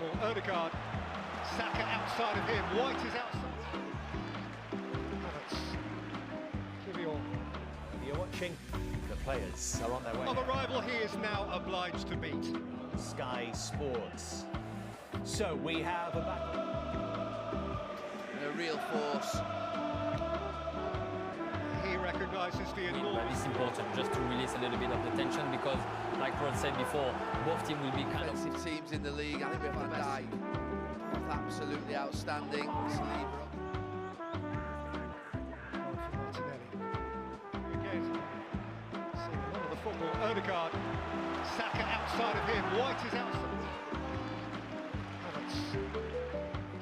ball. Odegaard, Saka outside of him, White is outside. You're watching, the players are on their way. Of a rival he is now obliged to beat. Sky Sports. So we have a battle. A real force. He recognises the enormous... It's important just to release a little bit of the tension because, like Rod said before, both teams will be kind of... Defensive teams in the league. I think we've had Van Dijk. Both absolutely outstanding. Football, Odegaard, Saka outside of him, White is outside. Havertz,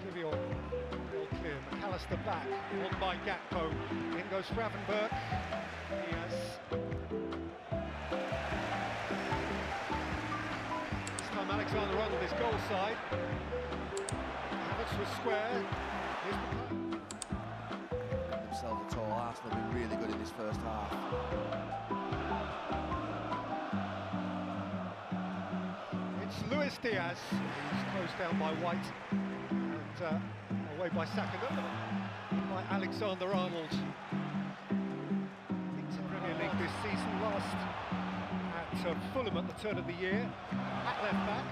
Kivior, all clear, McAllister back, won by Gakpo, in goes Gravenberch, Diaz. This time Alexander-Arnold is goal side, Havertz was square, themselves at all. Arsenal have been really good in this first half. Luis Diaz, he's closed down by White and away by Saka, by Alexander-Arnold. Into Premier League this season, last at Fulham at the turn of the year, at left back.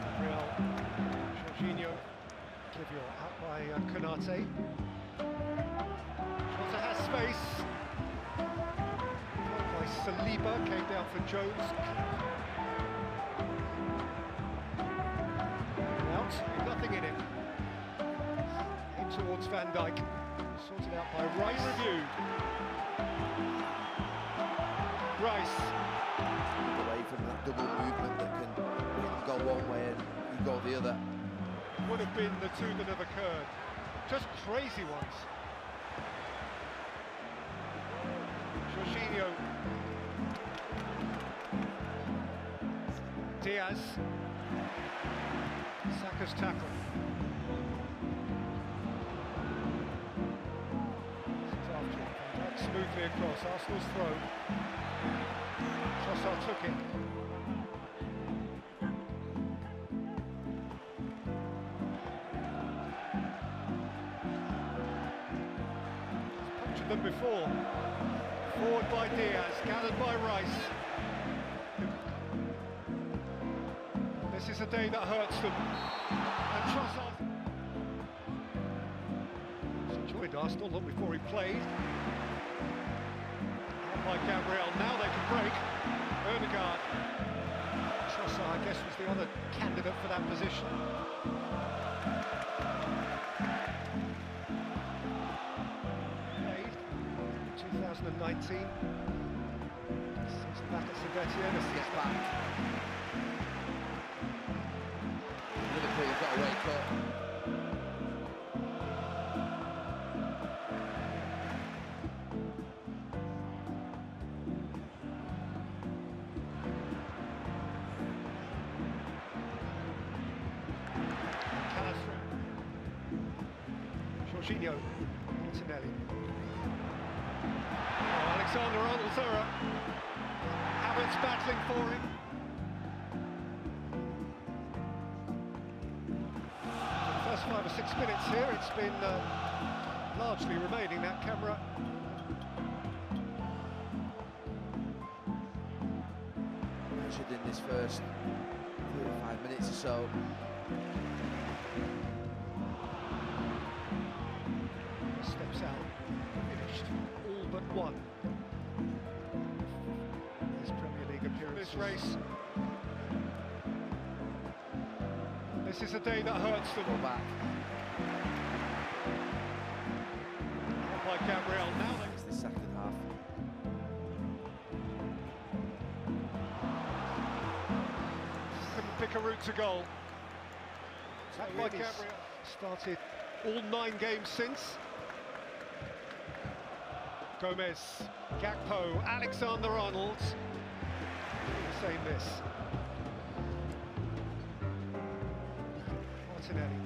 Gabriel, Jorginho, Kivior out by Konate. Jota has space. Saliba came down for Jones. Out, nothing in it. In towards Van Dijk. Sorted out by Rice. Review. Rice. Away from that double movement that can go one way and you go the other. Would have been the two that have occurred. Just crazy ones. Jorginho. Diaz, Saka's tackle. Smoothly across, Arsenal's throw. Trossard took it. Punctured them before. Forward by Diaz, gathered by Rice. This is a day that hurts them, and Trossard enjoyed Arsenal long before he played. Out by Gabriel, now they can break. Odegaard, Trossard, I guess, was the other candidate for that position. Played 2019. Season back at Saint-Etienne, a season back. Liverpool's got to wake up. Jorginho, Martinelli. Oh, Alexander-Arnold's error. Havertz battling for him. First 5 or 6 minutes here, it's been largely remaining that camera. Measured in this first 35 minutes or so. Steps out, finished all but one. His Premier League appearance. This race. This is a day that hurts them. Go back. By Gabriel, now It's the second half. Couldn't pick a route to goal. That by Gabriel. Started all 9 games since. Gomez, Gakpo, Alexander-Arnold. Saying this. Martinelli.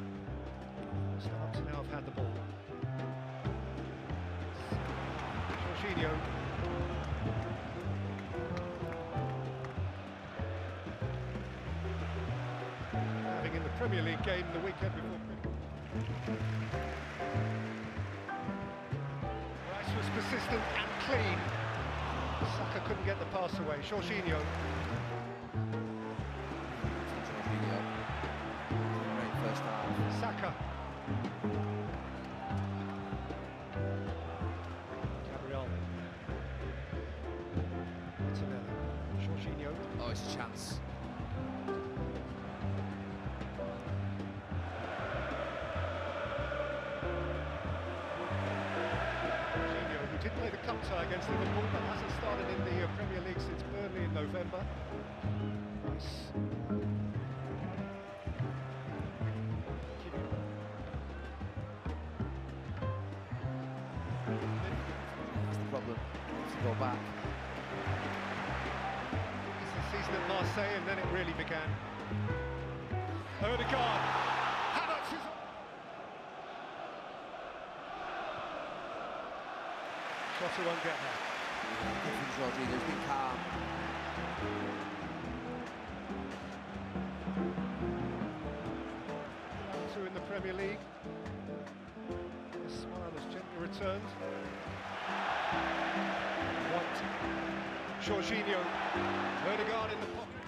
Start to now have had the ball. Jorginho. Premier League game the weekend before. Rice was persistent and clean. Saka couldn't get the pass away. Jorginho. Great first half. Saka. Gabriel. Martinelli. Jorginho. Oh, it's a chance. Jorginho, who did play the cup tie against Liverpool, but hasn't started in the Premier League since Burnley in November. Nice. That's the problem. Needs to go back. It's the season at Marseille, and then it really began. Odegaard. Havertz is... Jota won't get there. Good from Jorginho, he's been calm. Two in the Premier League. The smile has gently returned. White. Jorginho. Odegaard in the pocket.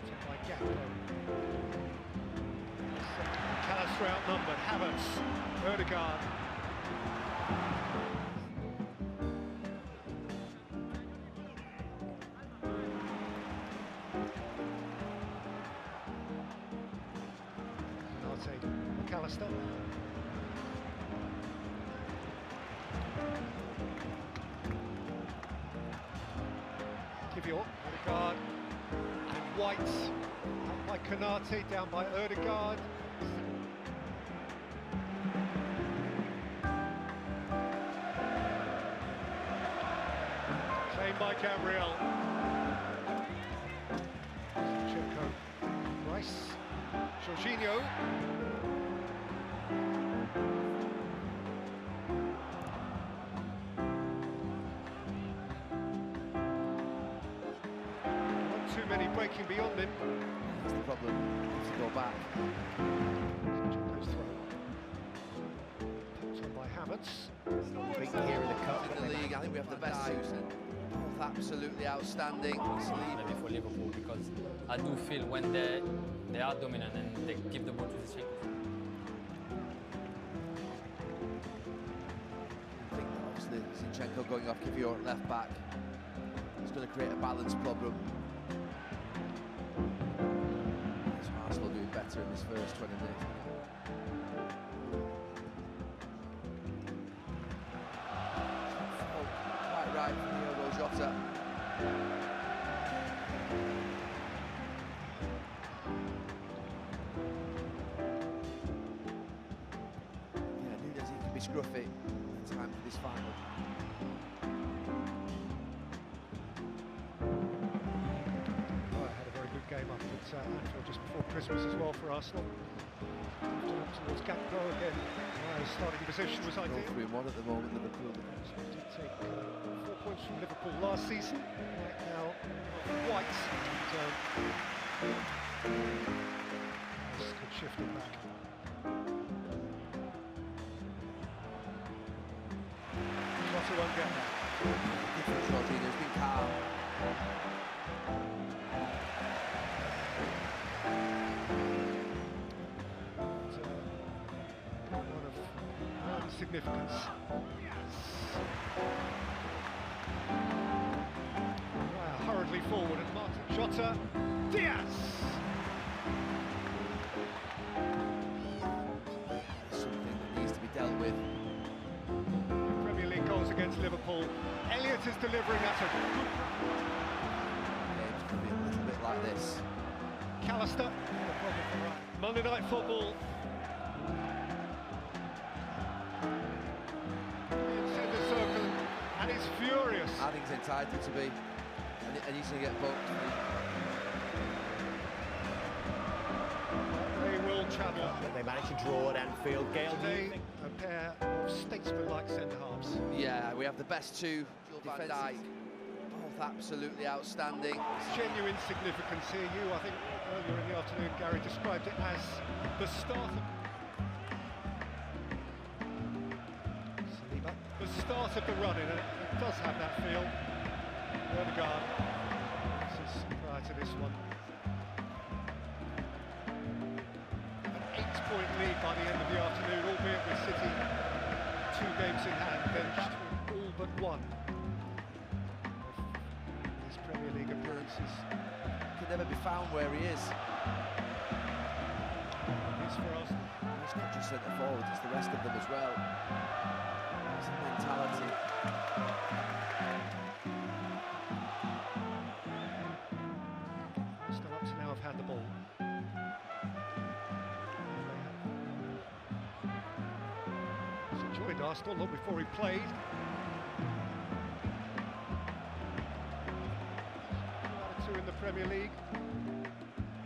Checked by Gakpo. McAllister outnumbered. Havertz. Odegaard. McAllister. Kivior, Odegaard, and White. Out by Konate, down by Odegaard. Claimed by Gabriel. Zinchenko. Rice. Jorginho. Not too many breaking beyond him. That's the problem. Needs to go back. Zinchenko's throw. Touched on by Havertz. Here in the cup, in the league, I think we have the best two. Both absolutely outstanding. Maybe for Liverpool, because I do feel when they are dominant and they give the ball to Zinchenko. I think that obviously Zinchenko going off Kivior at left back is going to create a balance problem. So Arsenal doing better in this first 20 minutes. Quite right from Diogo Jota. Yeah, Nunes, he can be scruffy in time for this final. Well, had a very good game up at Anfield just before Christmas as well for Arsenal. Towards Gakpo again. His starting position was ideal. 3-1 at the moment, Liverpool. So he did take 4 points from Liverpool last season. Right now, White. Good shifting back. Jota won't get that. Jorginho's been calm. One of significance. Hurriedly forward and Martin Jota. Diaz! Something that needs to be dealt with. Premier League goals against Liverpool. Elliott is delivering at a good... Games can be a little bit like this. McAllister. Monday Night Football. It's in the circle and he's furious. I think he's entitled to be. And he's going to get booked. They will travel. They managed to draw at Anfield. Gale, do you Today, think? a pair of statesman-like centre-halves. Yeah, we have the best two. Van Dijk, both absolutely outstanding. Genuine significance here. I think earlier in the afternoon, Gary described it as the start of... Saliba, the start of the run-in, and it does have that feel. Odegaard, this is prior to this one. An 8-point lead by the end of the afternoon, albeit with City 2 games in hand, benched all but one. His Premier League appearances. Can never be found where he is. It's for us. It's not just centre forward, it's the rest of them as well. It's a mentality. Still up to now have had the ball. He's enjoyed Arsenal, not before he played. 2 out of 2 in the Premier League.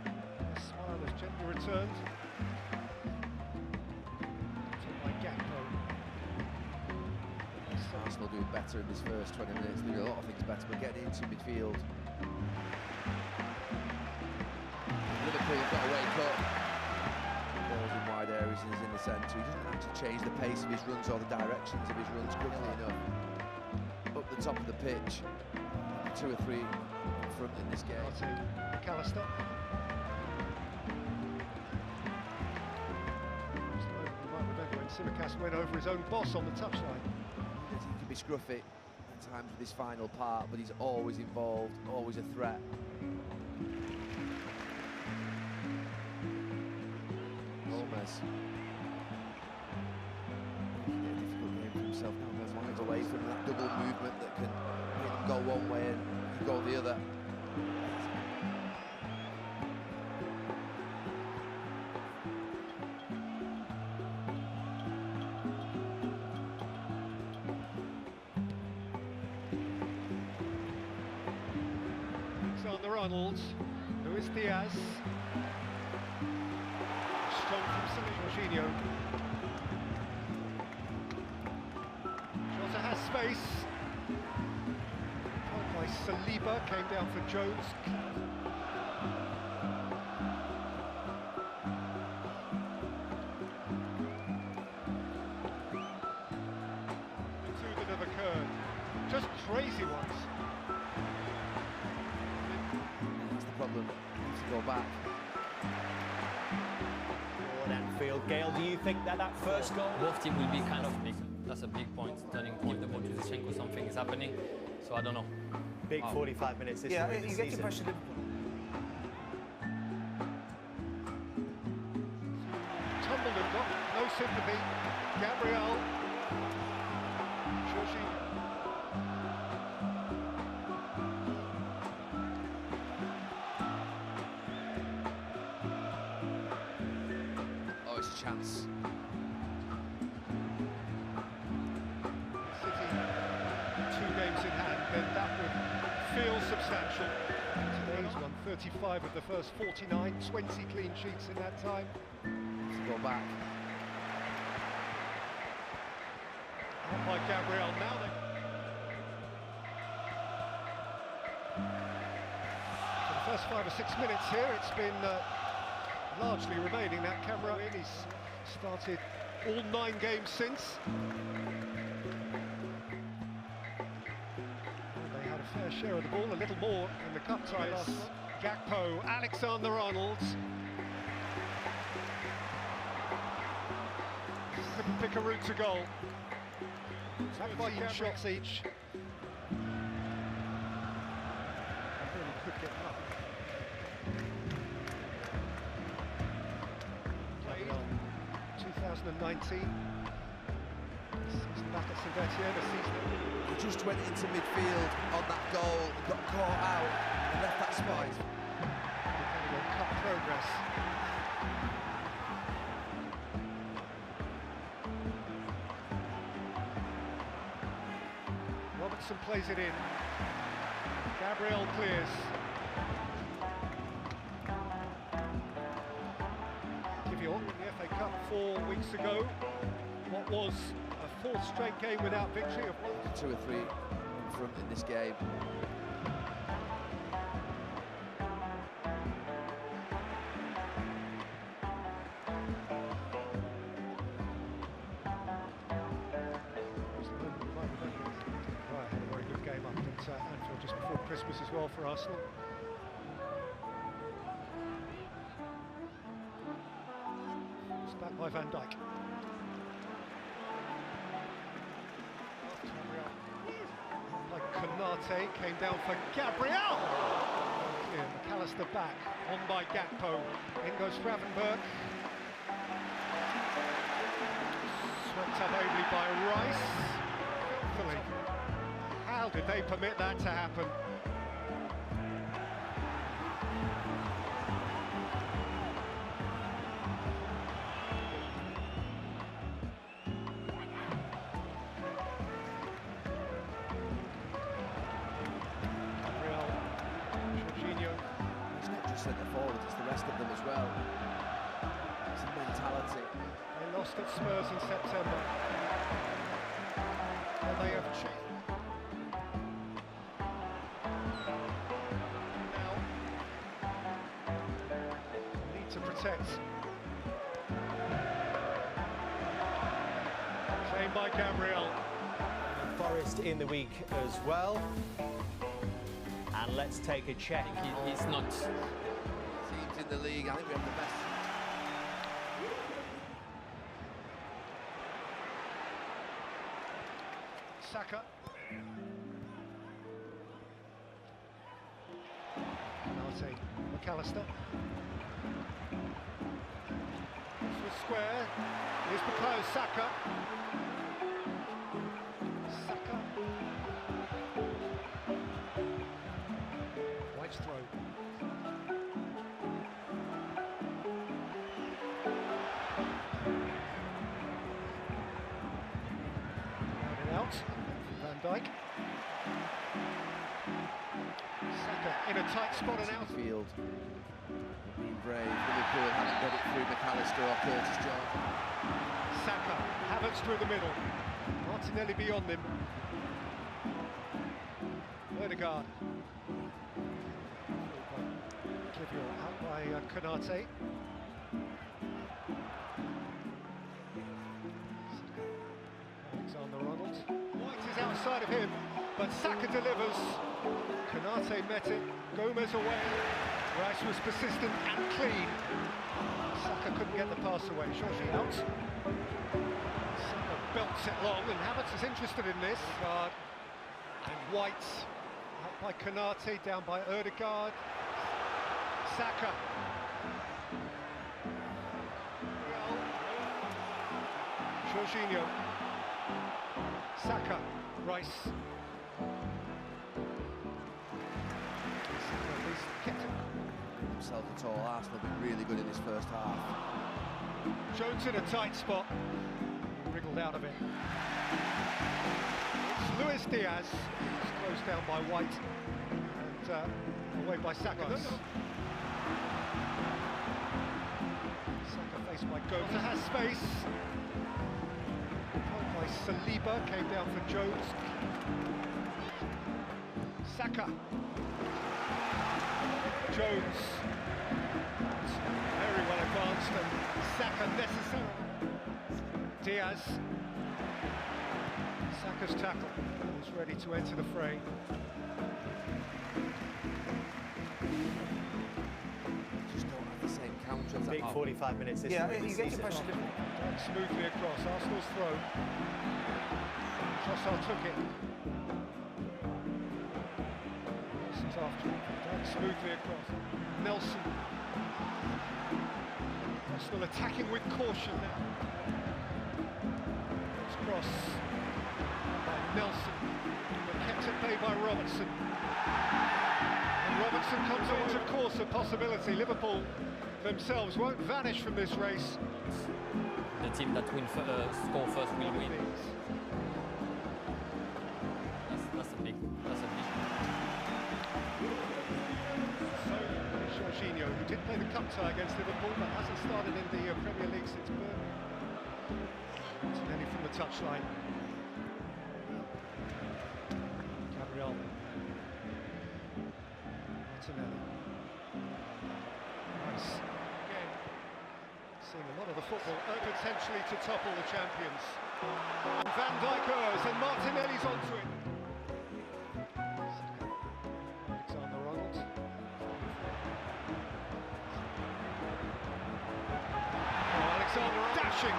A smile has gently returned. By Gakpo. Arsenal doing better in this first 20 minutes. They do a lot of things better, but getting into midfield. Liverpool have got to wake up. Balls in wide areas and he's in the centre. He doesn't actually change the pace of his runs or the directions of his runs quickly enough. Up the top of the pitch, 2 or 3 in front in this game. McAllister. You might remember when Tsimikas went over his own boss on the touchline. He can be scruffy at times with his final part, but he's always involved, always a threat. Gomez. A difficult game for himself now. There's lines away from that double movement that can go one way and go the other. Alexander-Arnold, Luis Diaz. Strong from Jorginho. Jota has space. Held by Saliba, came down for Jones. Two that have occurred. Just crazy ones. That's the problem. He needs to go back. Anfield. Gail, do you think that first goal... Both teams will be kind of big. That's a big point, turning point. The ball to Zinchenko, something is happening. So I don't know. Big 45 minutes this Yeah, way in the you get the season. impression that Tumbled and got no sympathy. Gabriel. Jorginho. Oh, it's a chance. City, 2 games in hand, then that would feel substantial. Today's won 35 of the first 49, 20 clean sheets in that time. Needs to go back. Out by Gabriel, now they... For the first 5 or 6 minutes here, it's been largely remaining that camera in. He's started all 9 games since. They had a fair share of the ball, a little more in the cup tie last night. Gakpo, Alexander-Arnold. Couldn't pick a route to goal. 13 shots each. Really could get up. Played 2019. Season back at Saint-Etienne, a season. He just went into midfield on that goal, got caught out and left that spot. Depending on cup progress. Robertson plays it in. Gabriel clears. Kivior in the FA Cup 4 weeks ago. What was a 4th straight game without victory of 2 or 3 in front in this game. Christmas as well for Arsenal. It's back by Van Dijk. Like Konate, came down for Gabriel. Yeah, McAllister back, on by Gakpo. In goes Gravenberg. Swept up ably by Rice. Filthy. How did they permit that to happen? Centre forward, it's the rest of them as well. It's a mentality. They lost at Spurs in September. And they have changed. Now, need to protect. Claimed by Gabriel. Forest in the week as well. And let's take a check. He's not. Teams in the league, I think we have the best. Saka. Konate, McAllister. This was square. Here's Bukayo Saka. Saka. White's throw. Out. Van Dijk. Saka in a tight spot and out. Field. Being brave. Liverpool haven't got it through McAllister or Curtis Jones. Saka. Havertz through the middle. Martinelli beyond him. Odegaard. Out by Konate. Alexander-Arnold. White is outside of him, but Saka delivers. Konate met it. Gomez away. Rice was persistent and clean. Saka couldn't get the pass away. Jorginho out. Saka belts it long, and Havertz is interested in this. Odegaard and White. Out by Konate, down by Odegaard. Saka. Jorginho. Saka. Rice. Saka at least kept it. Himself at all. Arsenal have been really good in this first half. Jones in a tight spot. Wriggled out of it. It's Luis Diaz. It's closed down by White. And away by Saka. Saka faced by Gomez. Has space. Held by Saliba. Came down for Jones. Saka. Jones. Very well advanced, and Saka necessary. Diaz. Saka's tackle. He's ready to enter the fray. Just don't have the same counter as Big that. 45 minutes this Yeah, week. you get the pressure. Smoothly across. Arsenal's throw. Trossard took it. Nelson's after it. Smoothly across. Nelson. Arsenal attacking with caution now. It's cross by Nelson. But kept at bay by Robertson. And Robertson comes on, of course, a possibility. Liverpool themselves won't vanish from this race. The team that score first will win. That's a big. Jorginho, who did play the cup tie against Liverpool, but hasn't started in the Premier League since Burnley. Martinelli from the touchline. Gabriel. Martinelli. Nice. Again, seeing a lot of the football potentially to topple the champions. Van Dijk and Martinelli's onto it. dashing.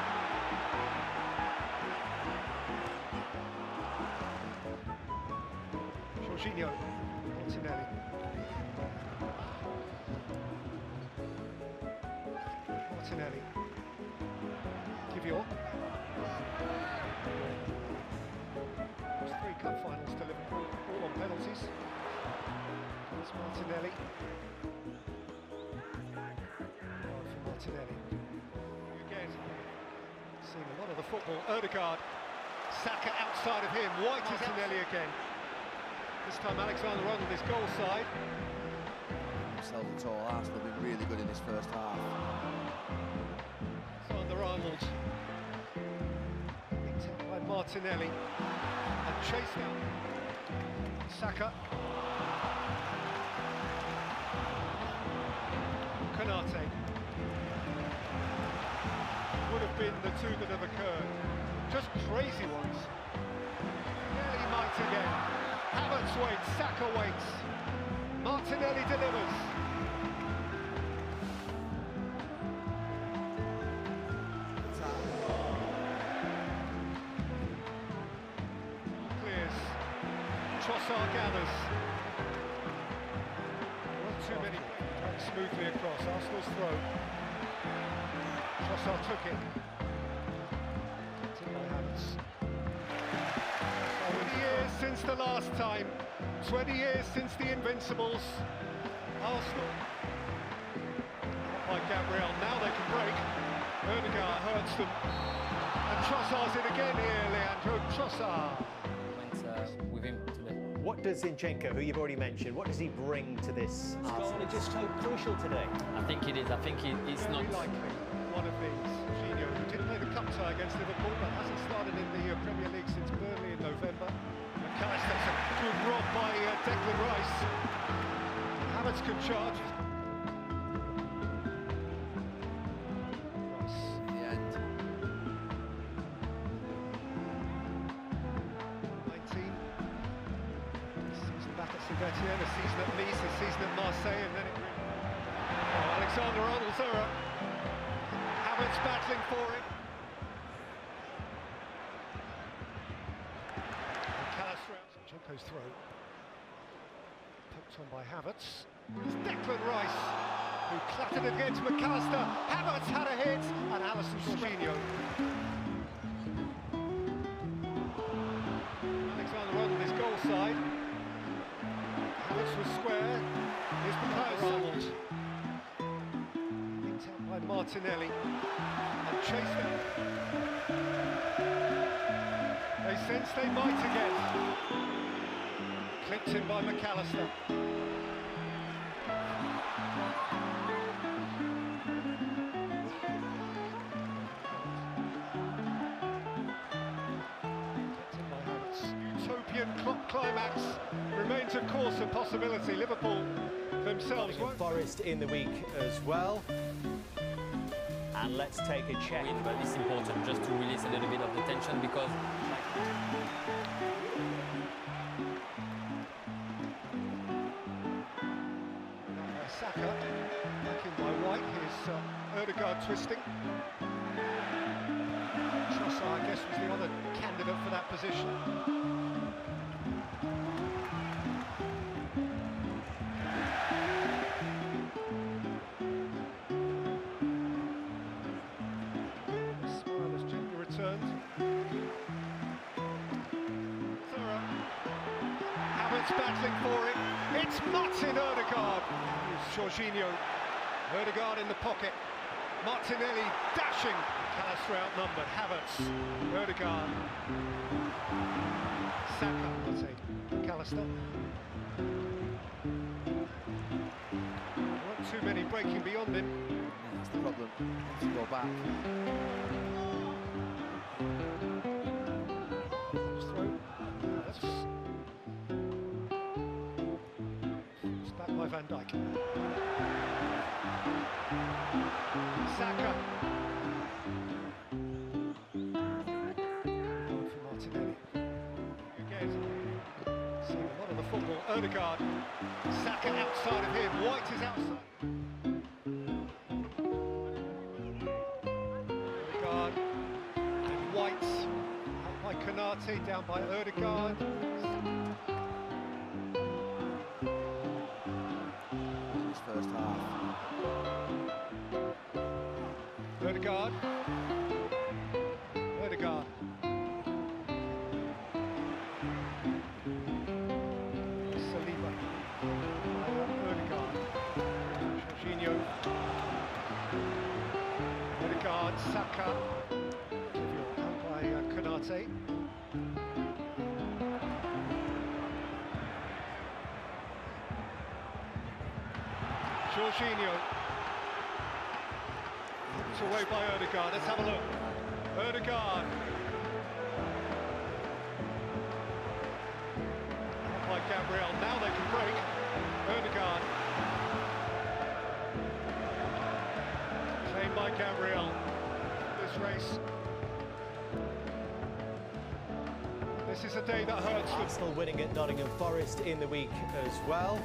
Jorginho, Martinelli. Martinelli. Kivior. There's 3 cup finals to Liverpool, all on penalties. There's Martinelli. For Martinelli. Again, seen a lot of the football. Odegaard. Saka outside of him. White is Martinelli again. This time Alexander-Arnold is goal side. Himself at all. Arsenal have been really good in this first half. Alexander-Arnold. Picked up by Martinelli. And chased down. Saka. Konate. Would have been the 2 that have occurred. Just crazy ones. Nearly might again. Havertz waits, Saka waits. Martinelli delivers. Clears. Trossard gathers. Not too many. Smoothly across. Arsenal's throw. Trossard took it. By Havertz. 20 years since the last time. 20 years since the Invincibles. Arsenal. By Gabriel. Now they can break. Odegaard hurts them. And Trossard's in again here, Leandro Trossard. Went with him today. What does Zinchenko, who you've already mentioned, what does he bring to this Arsenal? It's just so crucial today. I think it is. I think it's Very not. likely one of these. Jorginho, who didn't play the cup tie against Liverpool, but hasn't started in the Premier League since Burnley in November. McAllister's a good rob by Declan Rice. Havertz can charge. Rice. In the end. 19. Season back at Saint-Etienne, a season at Nice, a season at Marseille, and then it really... Oh, Alexander-Arnold's error. Havertz battling for it. Zinchenko's throw. Poked on by Havertz. It's Declan Rice, who clattered it against McAllister. Havertz had a hit, and Alisson Jorginho. Alexander-Arnold is goal side. Havertz was square. Here's McAllister-Arnold. Picked out by Martinelli. And chased them. They sense they might again. Clipped in by McAllister. Utopian climax remains, of course, a possibility. Liverpool themselves won't. Forest in the week as well. And let's take a check. Win, but it's important just to release a little bit of the tension because. Saka, back in by White. Here's Odegaard twisting. Trossard, I guess, was the other candidate for that position. Smile has gently returned. Thorough. Havertz battling for it. It's Martin Odegaard. Jorginho. Odegaard in the pocket. Martinelli dashing. McAllister outnumbered. Havertz. Odegaard. Saka. I'll say McAllister. Not too many breaking beyond him. That's the problem. Has to go back. Just throw. That's it's back by Van Dijk. Saka. For Martinelli. Again. Seeing a lot of the football. Odegaard. Saka outside of him. White is outside. Odegaard. Canate down by Odegaard. In this first half. Odegaard. Odegaard. Saliba. Odegaard. Jorginho. Odegaard. Saka. Out by Canate. Jorginho. It's away by Odegaard. Let's have a look. Odegaard. Out by Gabriel. Now they can break. Odegaard. Claimed by Gabriel. This race. This is a day that hurts them. Arsenal winning at Nottingham Forest in the week as well.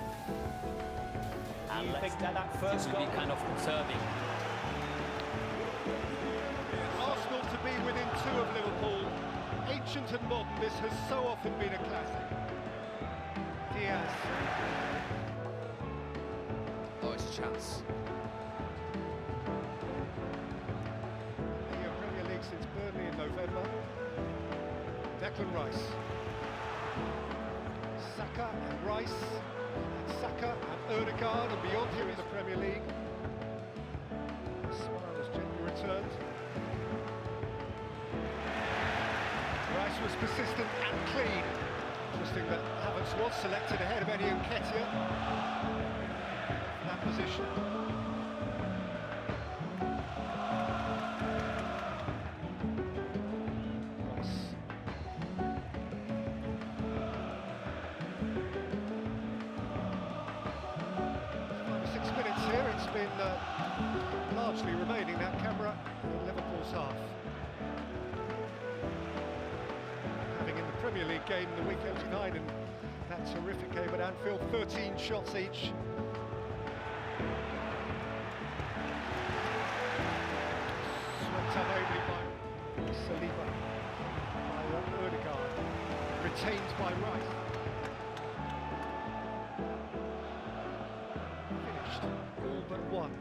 And I think that first will goal be kind of conserving. Arsenal to be within 2 of Liverpool. Ancient and modern, this has so often been a classic. Diaz. Oh, it's a chance. The Premier League since Burnley in November. Declan Rice. Saka and Rice. Saka and Odegaard and beyond here in the Premier League. Smile has gently returned. Rice was persistent and clean. Interesting that Havertz was selected ahead of Eddie Nketiah in that position. Rice. 6 minutes here, it's been largely remaining that camera in Liverpool's half. Having in the Premier League game in the week 89 and that terrific game at Anfield, 13 shots each. Swept up ably by Saliba, by Odegaard, retained by Rice. All but one.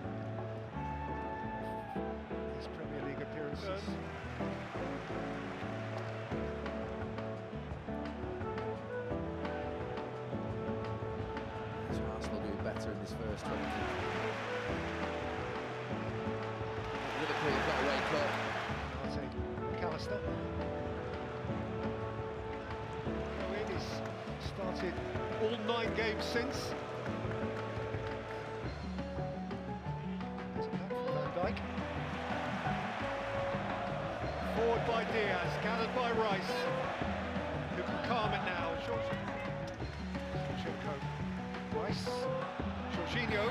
His Premier League appearances. So Arsenal doing better in this first 20. Liverpool have got to wake up. McAllister. He's started all 9 games since. Van Dijk. Forward by Diaz, gathered by Rice. Who can calm it now? Shevchenko. Rice. Jorginho.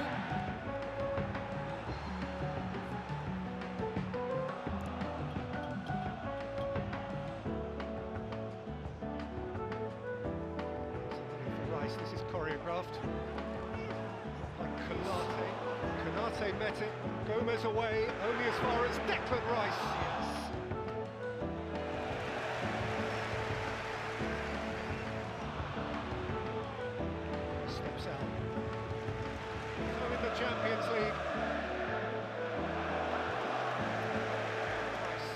For Rice, this is choreographed. Like Canate. Canate met it. Gomez away, only as far as Declan Rice. Yes. Steps out. So in the Champions League. Rice.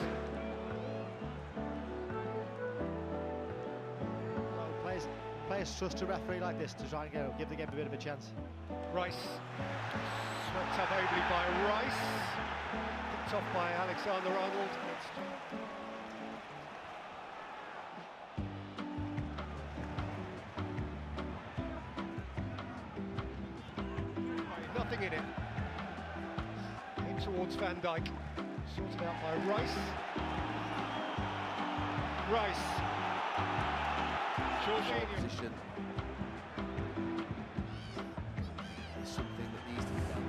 Well, players trust a referee like this to try and give the game a bit of a chance. Rice. Swept up ably by Rice. Picked off by Alexander-Arnold. Nothing in it. Came towards Van Dijk. Sorted out by Rice. Rice. Jorginho. Position. It's something that needs to be done.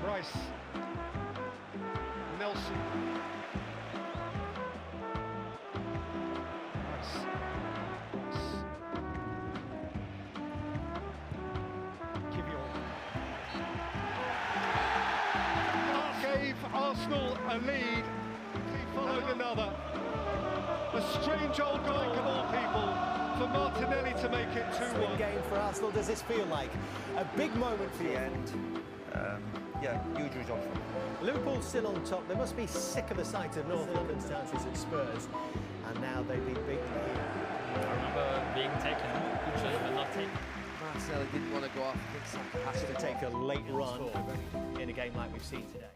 Rice. Nelson. Rice. Kivior. a lead, he followed another. A strange old night of all people for Martinelli to make it 2-1. Game for Arsenal. Does this feel like a big moment for you? Yeah, huge result for them. Liverpool's still on top. They must be sick of the sight of North London's chances at Spurs, and now they've been beaten here. I remember being taken, choice but not taken. Martinelli didn't want to go off. I think Saka has To take a late run in a game like we've seen today.